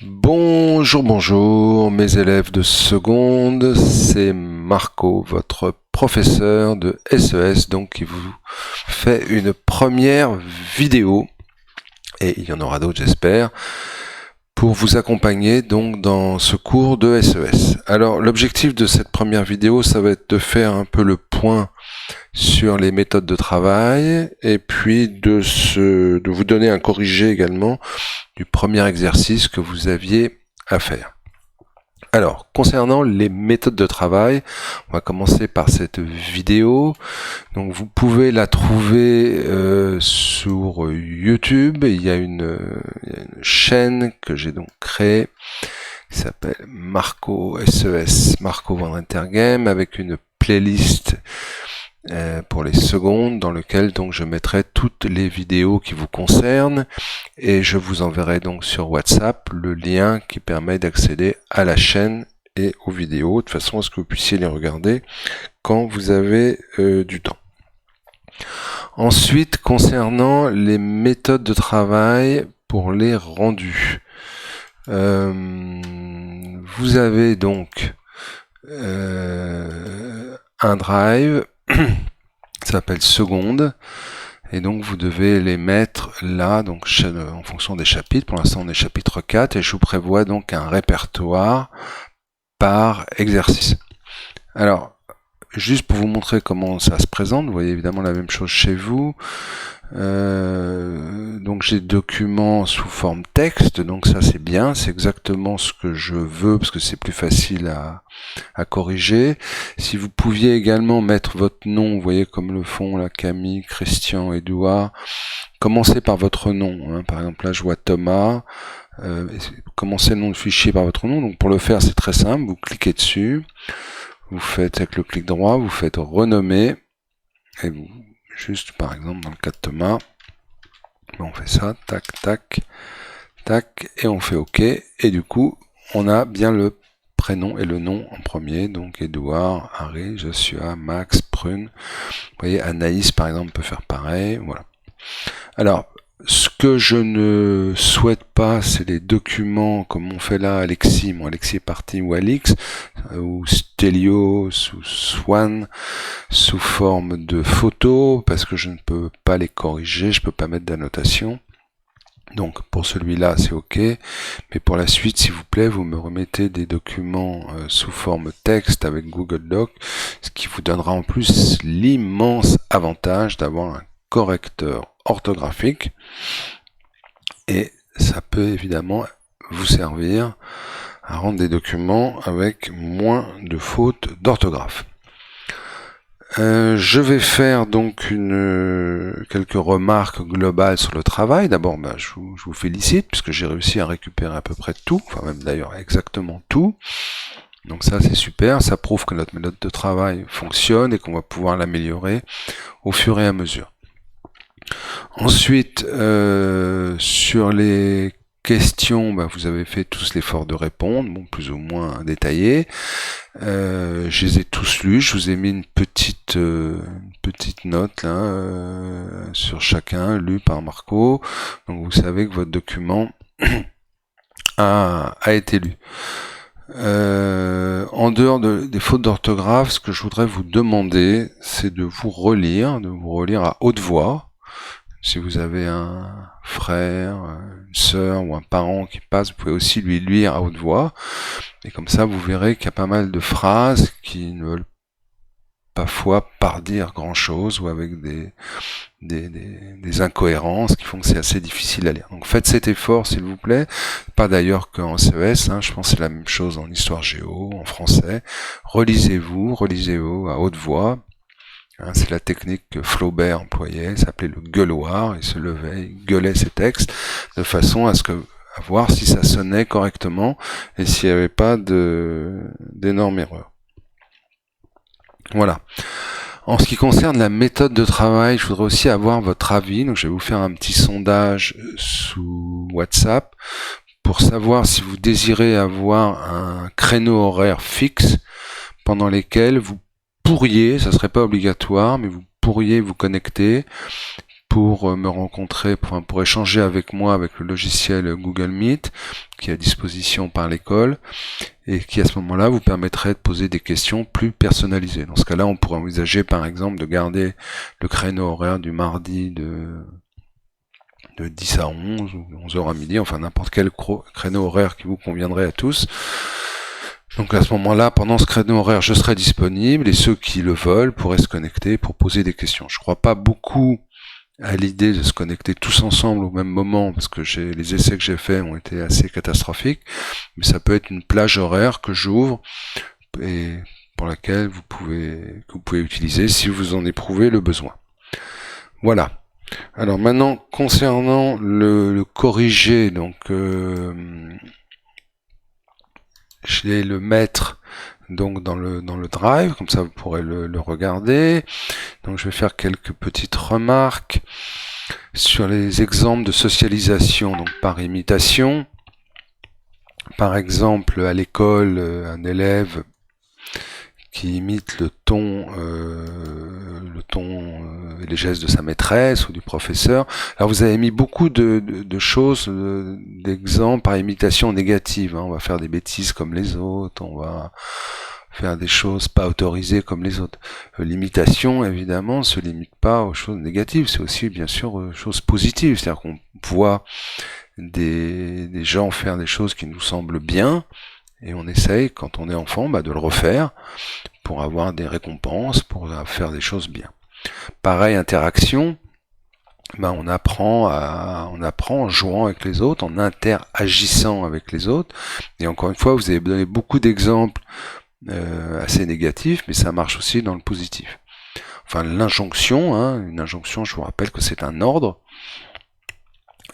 Bonjour, bonjour, mes élèves de seconde, c'est Marco, votre professeur de SES, donc qui vous fait une première vidéo, et il y en aura d'autres j'espère, pour vous accompagner donc dans ce cours de SES. Alors l'objectif de cette première vidéo, ça va être de faire un peu le point sur les méthodes de travail, et puis de vous donner un corrigé également du premier exercice que vous aviez à faire. Alors, concernant les méthodes de travail, on va commencer par cette vidéo. Donc, vous pouvez la trouver sur YouTube. Il y a une chaîne que j'ai donc créée qui s'appelle Marco SES, Marco Van Intergame, avec une playlist pour les secondes, dans lequel donc je mettrai toutes les vidéos qui vous concernent, et je vous enverrai donc sur WhatsApp le lien qui permet d'accéder à la chaîne et aux vidéos, de façon à ce que vous puissiez les regarder quand vous avez du temps. Ensuite, concernant les méthodes de travail pour les rendus, vous avez donc un drive ça s'appelle seconde, et donc vous devez les mettre là, donc en fonction des chapitres. Pour l'instant on est chapitre 4, et je vous prévois donc un répertoire par exercice. Alors, juste pour vous montrer comment ça se présente, vous voyez évidemment la même chose chez vous. Donc j'ai documents sous forme texte, donc ça c'est bien, c'est exactement ce que je veux, parce que c'est plus facile à corriger. Si vous pouviez également mettre votre nom, vous voyez comme le font là, Camille, Christian, Édouard, commencez par votre nom, hein. Par exemple là je vois Thomas, commencez le nom de fichier par votre nom. Donc pour le faire c'est très simple, vous cliquez dessus, vous faites avec le clic droit, vous faites renommer, et vous juste par exemple dans le cas de Thomas, on fait ça, tac, tac, tac, et on fait OK, et du coup on a bien le prénom et le nom en premier, donc Edouard, Harry, Joshua, Max, Prune. Vous voyez, Anaïs par exemple peut faire pareil, voilà. Alors, ce que je ne souhaite pas, c'est les documents comme on fait là, Alexis, mon Alexis est parti, ou Alix, ou Stelio, ou Swan, sous forme de photos, parce que je ne peux pas les corriger, je ne peux pas mettre d'annotation. Donc pour celui-là c'est OK, mais pour la suite s'il vous plaît vous me remettez des documents sous forme texte avec Google Doc, ce qui vous donnera en plus l'immense avantage d'avoir un correcteur orthographique, et ça peut évidemment vous servir à rendre des documents avec moins de fautes d'orthographe. Je vais faire donc quelques remarques globales sur le travail. D'abord, je vous félicite puisque j'ai réussi à récupérer à peu près tout, enfin même d'ailleurs exactement tout. Donc ça c'est super, ça prouve que notre méthode de travail fonctionne et qu'on va pouvoir l'améliorer au fur et à mesure. Ensuite, sur les questions, vous avez fait tous l'effort de répondre, bon, plus ou moins détaillé. Je les ai tous lus, je vous ai mis une petite note là, sur chacun, lu par Marco. Donc vous savez que votre document a été lu. En dehors des fautes d'orthographe, ce que je voudrais vous demander, c'est de vous relire à haute voix. Si vous avez un frère, une sœur ou un parent qui passe, vous pouvez aussi lui lire à haute voix. Et comme ça, vous verrez qu'il y a pas mal de phrases qui ne veulent parfois pas dire grand-chose, ou avec des incohérences qui font que c'est assez difficile à lire. Donc faites cet effort, s'il vous plaît. Pas d'ailleurs qu'en CES, je pense que c'est la même chose en histoire géo, en français. Relisez-vous à haute voix. C'est la technique que Flaubert employait, il s'appelait le gueuloir, il se levait, il gueulait ses textes, de façon à voir si ça sonnait correctement, et s'il n'y avait pas d'énormes erreurs. Voilà. En ce qui concerne la méthode de travail, je voudrais aussi avoir votre avis, donc je vais vous faire un petit sondage sous WhatsApp, pour savoir si vous désirez avoir un créneau horaire fixe, pendant lesquels vous pourriez, ça serait pas obligatoire, mais vous pourriez vous connecter pour me rencontrer, pour échanger avec moi avec le logiciel Google Meet qui est à disposition par l'école et qui à ce moment-là vous permettrait de poser des questions plus personnalisées. Dans ce cas-là, on pourrait envisager par exemple de garder le créneau horaire du mardi de 10 à 11 ou 11h à midi, enfin n'importe quel créneau horaire qui vous conviendrait à tous. Donc à ce moment-là, pendant ce créneau horaire, je serai disponible et ceux qui le veulent pourraient se connecter pour poser des questions. Je crois pas beaucoup à l'idée de se connecter tous ensemble au même moment, parce que les essais que j'ai faits ont été assez catastrophiques, mais ça peut être une plage horaire que j'ouvre et pour laquelle que vous pouvez utiliser si vous en éprouvez le besoin. Voilà. Alors maintenant, concernant le corriger, donc je vais le mettre donc dans le drive, comme ça vous pourrez le regarder. Donc je vais faire quelques petites remarques sur les exemples de socialisation, donc par imitation. Par exemple, à l'école, un élève qui imite le ton et les gestes de sa maîtresse ou du professeur. Alors vous avez mis beaucoup de choses, d'exemples par imitation négative. On va faire des bêtises comme les autres, on va faire des choses pas autorisées comme les autres. L'imitation, évidemment, se limite pas aux choses négatives, c'est aussi bien sûr aux choses positives. C'est-à-dire qu'on voit des gens faire des choses qui nous semblent bien, et on essaye, quand on est enfant, de le refaire pour avoir des récompenses, pour faire des choses bien. Pareil, interaction, on apprend en jouant avec les autres, en interagissant avec les autres. Et encore une fois, vous avez donné beaucoup d'exemples assez négatifs, mais ça marche aussi dans le positif. Enfin, l'injonction, une injonction, je vous rappelle que c'est un ordre.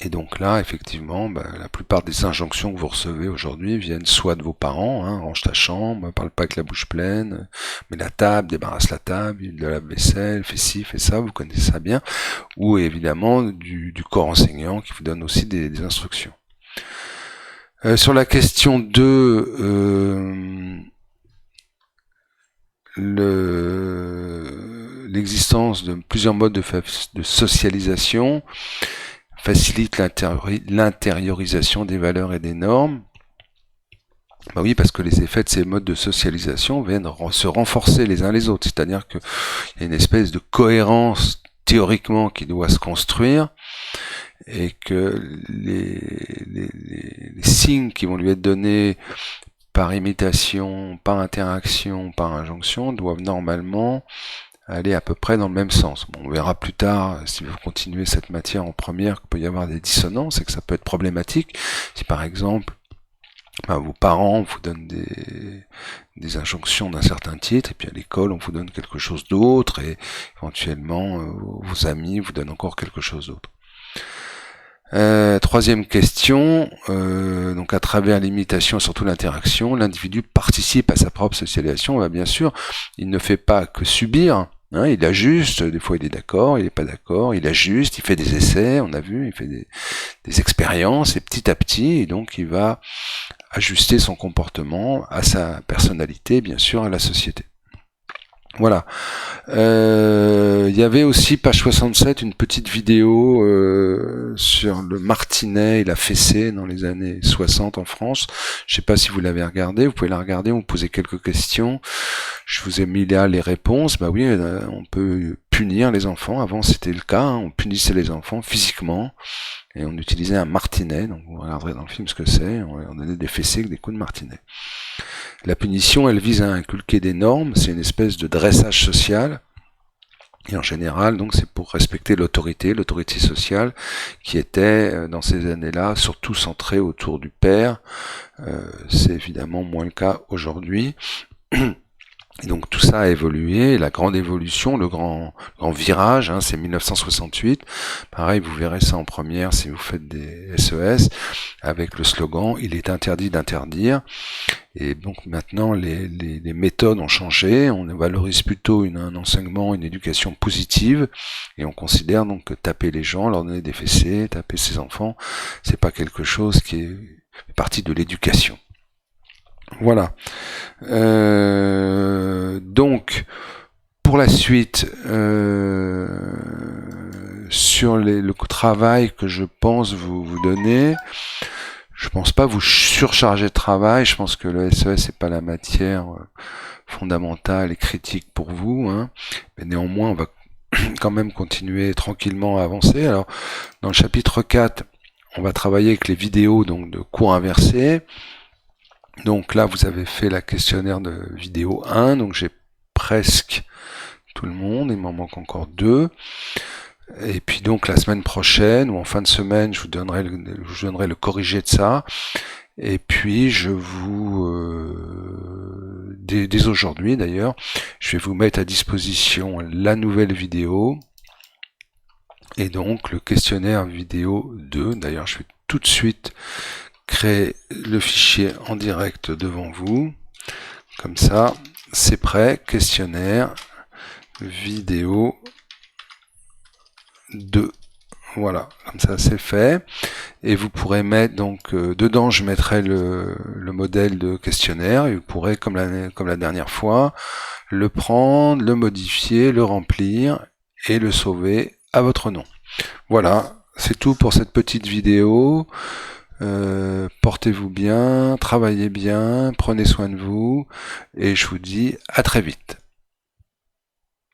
Et donc là, effectivement, la plupart des injonctions que vous recevez aujourd'hui viennent soit de vos parents, range ta chambre, parle pas avec la bouche pleine, mets la table, débarrasse la table, de la vaisselle, fais ci, fais ça, vous connaissez ça bien, ou évidemment du corps enseignant qui vous donne aussi des instructions. Sur la question 2, l'existence de plusieurs modes de socialisation facilite l'intériorisation des valeurs et des normes. Oui, parce que les effets de ces modes de socialisation viennent se renforcer les uns les autres. C'est-à-dire qu'il y a une espèce de cohérence théoriquement qui doit se construire et que les signes qui vont lui être donnés par imitation, par interaction, par injonction doivent normalement aller à peu près dans le même sens. On verra plus tard, si vous continuez cette matière en première, qu'il peut y avoir des dissonances et que ça peut être problématique. Si par exemple, vos parents vous donnent des injonctions d'un certain titre, et puis à l'école on vous donne quelque chose d'autre, et éventuellement vos amis vous donnent encore quelque chose d'autre. Troisième question, donc à travers l'imitation et surtout l'interaction, l'individu participe à sa propre socialisation. Bien sûr, il ne fait pas que subir, il ajuste, des fois il est d'accord, il n'est pas d'accord, il ajuste, il fait des essais, on a vu, il fait des expériences, et petit à petit, et donc il va ajuster son comportement à sa personnalité, bien sûr, à la société. Voilà. Il y avait aussi, page 67, une petite vidéo sur le martinet et la fessée dans les années 60 en France. Je sais pas si vous l'avez regardé, vous pouvez la regarder, vous posez quelques questions. Je vous ai mis là les réponses. Oui, on peut punir les enfants. Avant, c'était le cas, on punissait les enfants physiquement et on utilisait un martinet. Donc vous regarderez dans le film ce que c'est. On donnait des fessées avec des coups de martinet. La punition, elle vise à inculquer des normes, c'est une espèce de dressage social, et en général, donc, c'est pour respecter l'autorité sociale, qui était, dans ces années-là, surtout centrée autour du père. C'est évidemment moins le cas aujourd'hui. Et donc tout ça a évolué, la grande évolution, le grand virage, c'est 1968. Pareil, vous verrez ça en première si vous faites des SES, avec le slogan « Il est interdit d'interdire ». Et donc maintenant, les méthodes ont changé, on valorise plutôt un enseignement, une éducation positive, et on considère donc que taper les gens, leur donner des fessées, taper ses enfants, c'est pas quelque chose qui est partie de l'éducation. Voilà. Donc, pour la suite, sur le travail que je pense vous donner. Je pense pas vous surcharger de travail. Je pense que le SES c'est pas la matière fondamentale et critique pour vous, hein. Mais néanmoins, on va quand même continuer tranquillement à avancer. Alors, dans le chapitre 4, on va travailler avec les vidéos donc de cours inversés. Donc là, vous avez fait la questionnaire de vidéo 1, donc j'ai presque tout le monde, il m'en manque encore 2. Et puis donc la semaine prochaine, ou en fin de semaine, je vous donnerai le corrigé de ça. Et puis je vous, dès aujourd'hui d'ailleurs, je vais vous mettre à disposition la nouvelle vidéo. Et donc le questionnaire vidéo 2. D'ailleurs, je vais tout de suite créer le fichier en direct devant vous. Comme ça, c'est prêt. Questionnaire vidéo 2. Voilà, comme ça c'est fait. Et vous pourrez mettre donc dedans, je mettrai le modèle de questionnaire et vous pourrez, comme la dernière fois, le prendre, le modifier, le remplir et le sauver à votre nom. Voilà, c'est tout pour cette petite vidéo. Portez-vous bien, travaillez bien, prenez soin de vous et je vous dis à très vite.